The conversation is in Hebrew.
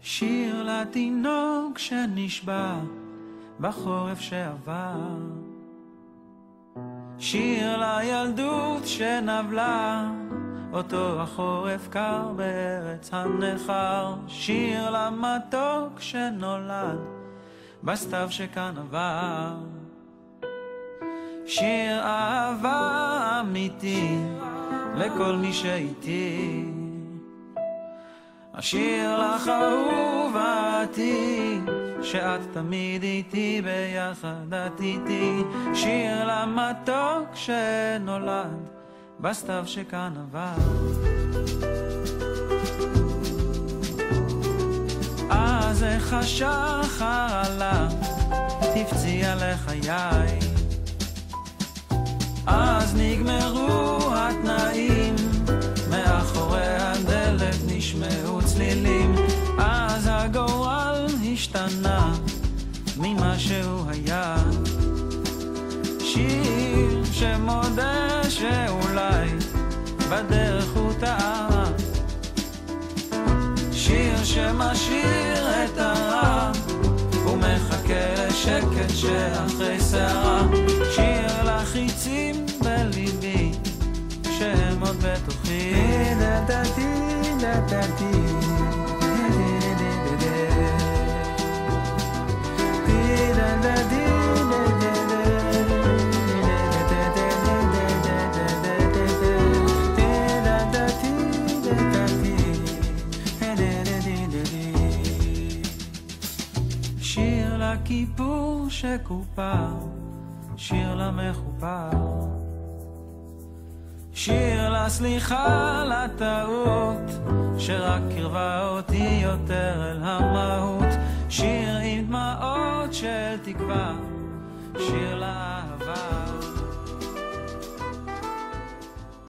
שיר לתינוק שנשבע בחורף שעבר, שיר לילדות שנבלה אותו החורף קר בארץ הנכר, שיר למתוק שנולד בסתיו שכאן עבר, שיר אהבה אמיתי לכל מי שאיתי, השיר לך אהובתי שאת תמיד איתי ביחד את איתי, שיר למתוק שנולד בסתיו שכאן עבר. אז איך השחר עלה תפציע לחיי, אז נגמרו התנאים מאחורי הדלת נשמעו צלילים, אז הגורל השתנה ממה שהוא היה, שיר שמודה שאולי בדרך הוא טעה, שיר שמשאיר את הרע ומחכה לשקט שאחרי שערה, שיר לחיצים בליבי שהם עוד בתוכי, דדתי דדתי שיר לכיפור שקופר, שיר למחופר, שיר לסליחה לטעות שרק קרבה אותי יותר אל המהות,